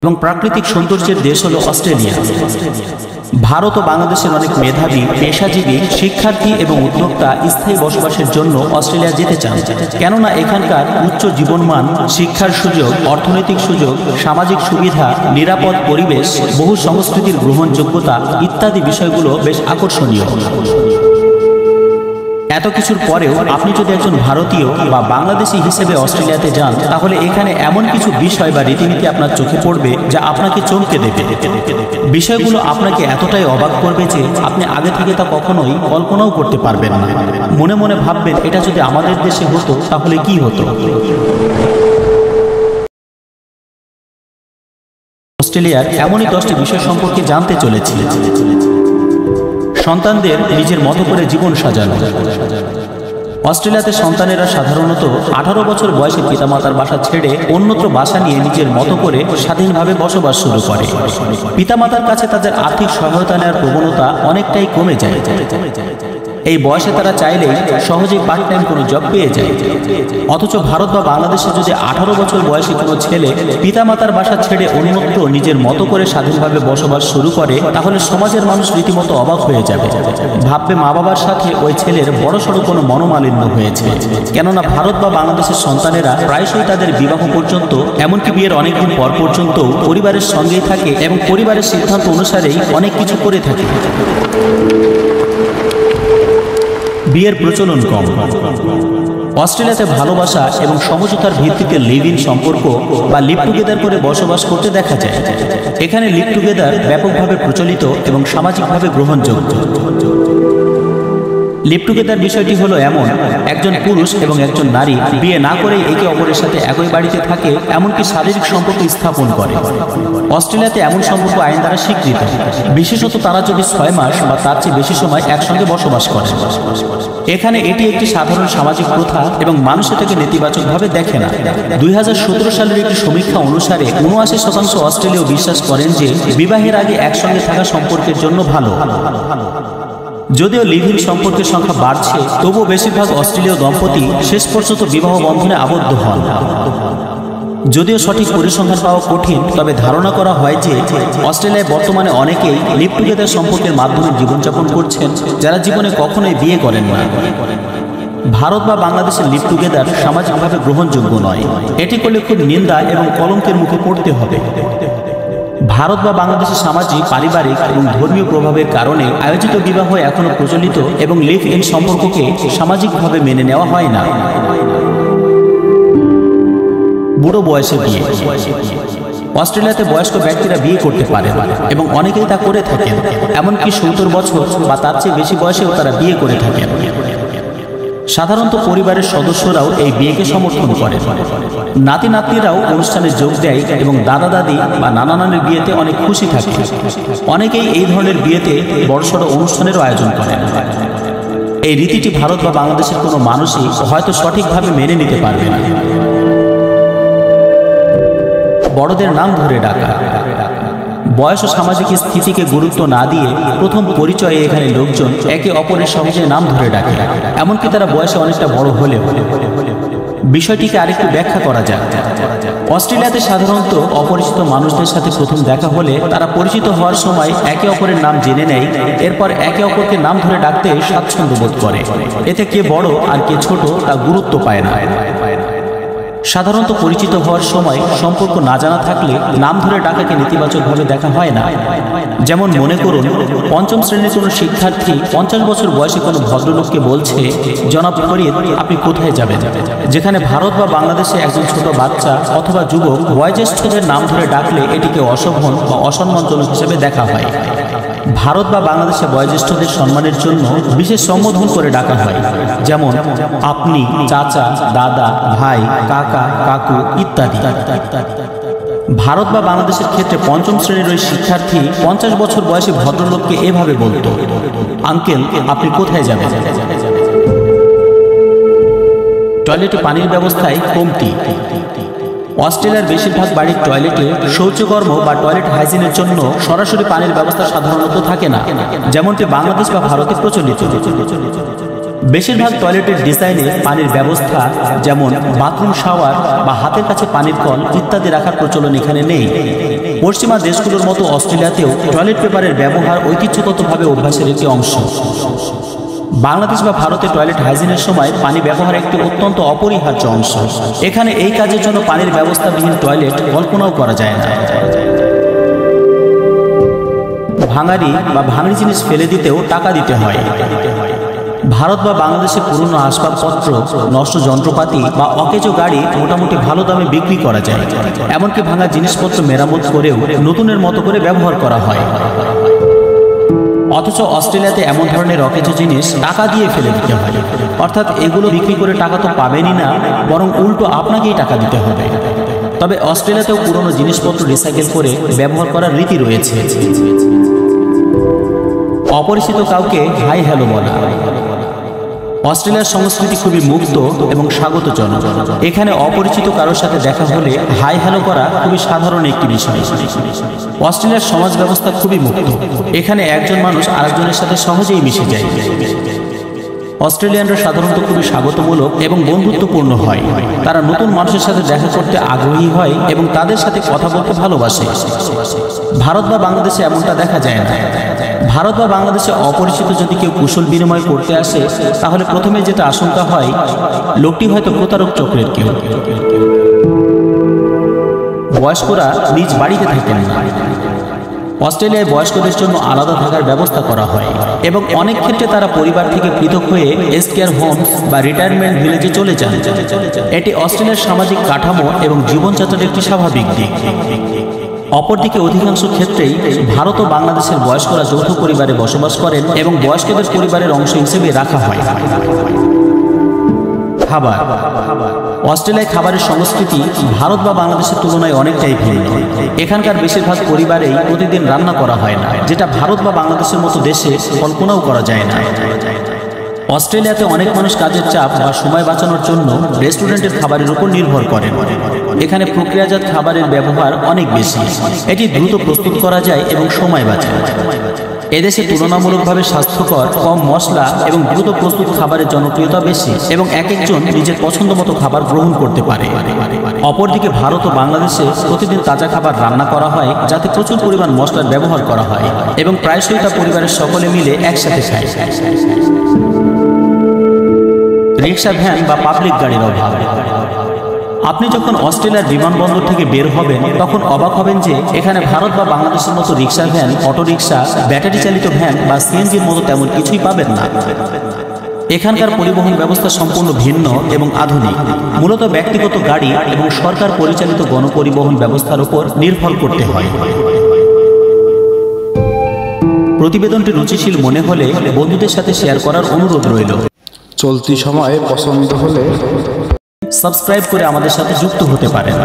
এবং প্রাকৃতিক সৌন্দর্যের দেশ হলো অস্ট্রেলিয়া। ভারত ও বাংলাদেশের অনেক মেধাবী, পেশাজীবী, শিক্ষার্থী এবং উদ্যোক্তা স্থায়ী বসবাসের জন্য অস্ট্রেলিয়া যেতে চান, কেননা এখানকার উচ্চ জীবনমান, শিক্ষার সুযোগ, অর্থনৈতিক সুযোগ, সামাজিক সুবিধা, নিরাপদ পরিবেশ, বহু সংস্কৃতির গ্রহণযোগ্যতা ইত্যাদি বিষয়গুলো বেশ আকর্ষণীয়। এত কিছুর পরেও আপনি যদি একজন ভারতীয় বা বাংলাদেশি হিসেবে অস্ট্রেলিয়াতে যান, তাহলে এখানে এমন কিছু বিষয় বা রীতিনীতি আপনার চোখে পড়বে যা আপনাকে চমকে দেবে। বিষয়গুলো আপনাকে এতটাই অবাক করবে যে আপনি আগে থেকে তা কখনোই কল্পনাও করতে পারবেন না। মনে মনে ভাববেন, এটা যদি আমাদের দেশে হতো তাহলে কি হতো। অস্ট্রেলিয়ার এমনই 10টি বিষয় সম্পর্কে জানতে চলেছি। সন্তানদের নিজের মতো করে জীবন সাজানো। অস্ট্রেলিয়াতে সন্তানেরা সাধারণত 18 বছর বয়সে পিতামাতার বাসা ছেড়ে অন্যত্র বাসা নিয়ে নিজের মতো করে স্বাধীনভাবে বসবাস শুরু করে। পিতামাতার কাছে তাদের আর্থিক সহায়তা নেওয়ার প্রবণতা অনেকটাই কমে যায়। এই বয়সে তারা চাইলেই সহজেই পার্ট টাইম কোনো জব পেয়ে যায়। অথচ ভারত বা বাংলাদেশে যদি 18 বছর বয়সী কোনো ছেলে পিতামাতার বাসা ছেড়ে অন্যত্র নিজের মতো করে স্বাধীনভাবে বসবাস শুরু করে, তাহলে সমাজের মানুষ রীতিমতো অবাক হয়ে যাবে। ভাববে মা বাবার সাথে ওই ছেলের বড়সড় কোনো মনোমালিন্য হয়েছে। কেননা ভারত বা বাংলাদেশের সন্তানেরা প্রায়শই তাদের বিবাহ পর্যন্ত, এমনকি বিয়ের অনেকদিন পর পর্যন্ত পরিবারের সঙ্গেই থাকে এবং পরিবারের সিদ্ধান্ত অনুসারেই অনেক কিছু করে থাকে। বিয়ের প্রচলন কম। অস্ট্রেলিয়াতে ভালোবাসা এবং সমঝোতার ভিত্তিতে লিভ ইন সম্পর্ক বা লিভ টুগেদার করে বসবাস করতে দেখা যায়। এখানে লিভ টুগেদার ব্যাপকভাবে প্রচলিত এবং সামাজিকভাবে গ্রহণযোগ্য। লিভ টুগেদার বিষয়টি হলো এমন, একজন পুরুষ এবং একজন নারী বিয়ে না করেই একে অপরের সাথে একই বাড়িতে থাকে, এমনকি শারীরিক সম্পর্ক স্থাপন করে। অস্ট্রেলিয়াতে এমন সম্পর্ক আইন দ্বারা স্বীকৃত, বিশেষত তারা যদি 6 মাস বা তার চেয়ে বেশি সময় একসঙ্গে বসবাস করে। এখানে এটি একটি সাধারণ সামাজিক প্রথা এবং মানুষ এটাকে নেতিবাচকভাবে দেখে না। 2017 সালের একটি সমীক্ষা অনুসারে 79% অস্ট্রেলীয় বিশ্বাস করেন যে বিবাহের আগে একসঙ্গে থাকা সম্পর্কের জন্য ভালো। যদিও লিভ ইন সম্পর্কের সংখ্যা বাড়ছে, তবুও বেশিরভাগ অস্ট্রেলীয় দম্পতি শেষ পর্যন্ত বিবাহ বন্ধনে আবদ্ধ হন। যদিও সঠিক পরিসংখ্যান পাওয়া কঠিন, তবে ধারণা করা হয় যে অস্ট্রেলিয়ায় বর্তমানে অনেকেই লিভ টুগেদার সম্পর্কের মাধ্যমে জীবনযাপন করছেন, যারা জীবনে কখনোই বিয়ে করেন না। ভারত বা বাংলাদেশের লিভ টুগেদার সামাজিকভাবে গ্রহণযোগ্য নয়। এটি করলে খুব নিন্দা এবং কলঙ্কের মুখে পড়তে হবে। ভারত বা বাংলাদেশের সামাজিক, পারিবারিক এবং ধর্মীয় প্রভাবের কারণে আয়োজিত বিবাহ এখনো প্রচলিত এবং লিভ ইন সম্পর্ককে সামাজিকভাবে মেনে নেওয়া হয় না। বুড়ো বয়সে বিয়ে। অস্ট্রেলিয়াতে বয়স্ক ব্যক্তিরা বিয়ে করতে পারে এবং অনেকেই তা করে থাকেন, এমনকি 70 বছর বা তার চেয়ে বেশি বয়সেও তারা বিয়ে করে থাকেন। সাধারণত পরিবারের সদস্যরাও এই বিয়েকে সমর্থন করে। নাতি নাতনিরাও অনুষ্ঠানে যোগ দেয় এবং দাদা দাদি বা নানা নানির বিয়েতে অনেক খুশি থাকে। অনেকেই এই ধরনের বিয়েতে বড়সড় অনুষ্ঠানেরও আয়োজন করেন। এই রীতিটি ভারত বা বাংলাদেশের কোনো মানুষই হয়তো সঠিকভাবে মেনে নিতে পারবে না। বড়দের নাম ধরে ডাকা। বয়স ও সামাজিক স্থিতিকে গুরুত্ব না দিয়ে প্রথম পরিচয়ে এখানে লোকজন একে অপরের সহজে নাম ধরে ডাকে, এমনকি তারা বয়সে অনেকটা বড় হলেও। বিষয়টিকে আরেকটু ব্যাখ্যা করা যায়। অস্ট্রেলিয়াতে সাধারণত অপরিচিত মানুষদের সাথে প্রথম দেখা হলে তারা পরিচিত হওয়ার সময় একে অপরের নাম জেনে নেয়, এরপর একে অপরকে নাম ধরে ডাকতে স্বাচ্ছন্দ্য বোধ করে। এতে কে বড় আর কে ছোট তা গুরুত্ব পায় না। সাধারণত পরিচিত হওয়ার সময় সম্পর্ক না জানা থাকলে নাম ধরে ডাকাকে নেতিবাচকভাবে দেখা হয় না। যেমন মনে করুন, 5ম শ্রেণীর কোনো শিক্ষার্থী 50 বছর বয়সী কোনো ভদ্রলোককে বলছে, জনাব ফরিদ, আপনি কোথায় যাবেন? যেখানে ভারত বা বাংলাদেশে একজন ছোট বাচ্চা অথবা যুবক বয়োজ্যেষ্ঠদের নাম ধরে ডাকলে এটিকে অশোভন বা অসম্মানজনক হিসেবে দেখা হয়। ভারত বা বাংলাদেশে বয়োজ্যেষ্ঠদের সম্মানের জন্য বিশেষ সম্বোধন করে ডাকা হয়, যেমন আপনি, চাচা, দাদা, ভাই, কাকা, কাকু ইত্যাদি। ভারত বা বাংলাদেশের ক্ষেত্রে 5ম শ্রেণীর ওই শিক্ষার্থী 50 বছর বয়সী ভদ্রলোককে এভাবে বলতো, আঙ্কেল, আপনি কোথায় যাবেন? টয়লেটে পানির ব্যবস্থায় কমতি। অস্ট্রেলিয়ার বেশিরভাগ বাড়ির টয়লেটে শৌচকর্ম বা টয়লেট হাইজিনের জন্য সরাসরি পানির ব্যবস্থা সাধারণত থাকে না, যেমনটি বাংলাদেশ বা ভারতে প্রচলিত। বেশিরভাগ টয়লেটের ডিজাইনে পানির ব্যবস্থা, যেমন বাথরুম, শাওয়ার বা হাতের কাছে পানির কল ইত্যাদি রাখার প্রচলন এখানে নেই। পশ্চিমা দেশগুলোর মতো অস্ট্রেলিয়াতেও টয়লেট পেপারের ব্যবহার ঐতিহ্যগতভাবে অভ্যাসের একটি অংশ। বাংলাদেশ বা ভারতে টয়লেট হাইজিনের সময় পানি ব্যবহার একটি অত্যন্ত অপরিহার্য অংশ। এখানে এই কাজের জন্য পানির ব্যবস্থাবিহীন টয়লেট কল্পনাও করা যায় না। ভাঙারি বা ভাঙড়ি জিনিস ফেলে দিতেও টাকা দিতে হয়। ভারত বা বাংলাদেশে পুরনো আসবাবপত্র, নষ্ট যন্ত্রপাতি বা অকেজো গাড়ি মোটামুটি ভালো দামে বিক্রি করা যায়। এমনকি ভাঙা জিনিসপত্র মেরামত করেও নতুনের মতো করে ব্যবহার করা হয়। অথচ অস্ট্রেলিয়াতে এমন ধরনের অকেজো জিনিস টাকা দিয়ে ফেলে দিতে হয়। অর্থাৎ এগুলো বিক্রি করে টাকা তো পাবেনই না, বরং উল্টো আপনাকেই টাকা দিতে হবে। তবে অস্ট্রেলিয়াতেও পুরনো জিনিসপত্র রিসাইকেল করে ব্যবহার করার রীতি রয়েছে। অপরিচিত কাউকে হাই হ্যালো বলা। অস্ট্রেলিয়ার সংস্কৃতি খুবই মুক্ত এবং স্বাগতজনক। এখানে অপরিচিত কারোর সাথে দেখা হলে হাই হ্যালো করা খুবই সাধারণ একটি বিষয়। অস্ট্রেলিয়ার সমাজ ব্যবস্থা খুবই মুক্ত। এখানে একজন মানুষ আরেকজনের সাথে সহজেই মিশে যায়। অস্ট্রেলিয়ানরা সাধারণত খুবই স্বাগতমূলক এবং বন্ধুত্বপূর্ণ হয়। তারা নতুন মানুষের সাথে দেখা করতে আগ্রহী হয় এবং তাদের সাথে কথা বলতে ভালোবাসে। ভারত বা বাংলাদেশে এমনটা দেখা যায় না। ভারত বা বাংলাদেশে অপরিচিত যদি কেউ কুশল বিনিময় করতে আসে, তাহলে প্রথমে যেটা আশঙ্কা হয়, লোকটি হয়তো প্রতারক চক্রের কেউ। বয়স্করা নিজ বাড়িতে থাকেন না। অস্ট্রেলিয়ায় বয়স্কদের জন্য আলাদা থাকার ব্যবস্থা করা হয় এবং অনেক ক্ষেত্রে তারা পরিবার থেকে পৃথক হয়ে এজড কেয়ার হোম বা রিটায়ারমেন্ট ভিলেজে চলে যান। এটি অস্ট্রেলিয়ার সামাজিক কাঠামো এবং জীবনযাত্রার একটি স্বাভাবিক দিক। অপরদিকে অধিকাংশ ক্ষেত্রেই ভারত ও বাংলাদেশের বয়স্করা যৌথ পরিবারে বসবাস করেন এবং বয়স্কদের পরিবারের অংশ হিসেবে রাখা হয়। খাবার। অস্ট্রেলিয়ায় খাবারের সংস্কৃতি ভারত বা বাংলাদেশের তুলনায় অনেকটাই ভিন্ন। এখানকার বেশিরভাগ পরিবারেই প্রতিদিন রান্না করা হয় না, যেটা ভারত বা বাংলাদেশের মতো দেশে কল্পনাও করা যায় না। অস্ট্রেলিয়াতে অনেক মানুষ কাজের চাপ বা সময় বাঁচানোর জন্য রেস্টুরেন্টের খাবারের উপর নির্ভর করেন। এখানে প্রক্রিয়াজাত খাবারের ব্যবহার অনেক বেশি। এটি দ্রুত প্রস্তুত করা যায় এবং সময় বাঁচায়। এদেশে তুলনামূলকভাবে স্বাস্থ্যকর, কম মশলা এবং দ্রুত প্রস্তুত খাবারের জনপ্রিয়তা বেশি এবং এক একজন নিজের পছন্দ মতো খাবার গ্রহণ করতে পারে। অপরদিকে ভারত ও বাংলাদেশে প্রতিদিন তাজা খাবার রান্না করা হয়, যাতে প্রচুর পরিমাণ মশলার ব্যবহার করা হয় এবং প্রায়শই তা পরিবারের সকলে মিলে একসাথে খায়। রিক্সা, ভ্যান বা পাবলিক গাড়ির অভাব। আপনি যখন অস্ট্রেলিয়ার বিমানবন্দর থেকে বের হবেন, তখন অবাক হবেন যে এখানে ভারত বা বাংলাদেশের মতো রিক্সা ভ্যান, অটোরিক্সা, ব্যাটারি চালিত ভ্যান বা সিএনজির মতো তেমন কিছুই পাবেন না। এখানকার পরিবহন ব্যবস্থা সম্পূর্ণ ভিন্ন এবং আধুনিক। মূলত ব্যক্তিগত গাড়ি এবং সরকার পরিচালিত গণপরিবহন ব্যবস্থার উপর নির্ভর করতে হয়। প্রতিবেদনটি রুচিশীল মনে হলে বন্ধুদের সাথে শেয়ার করার অনুরোধ রইল। চলতি সময়ে পছন্দ হলে সাবস্ক্রাইব করে আমাদের সাথে যুক্ত হতে পারেন।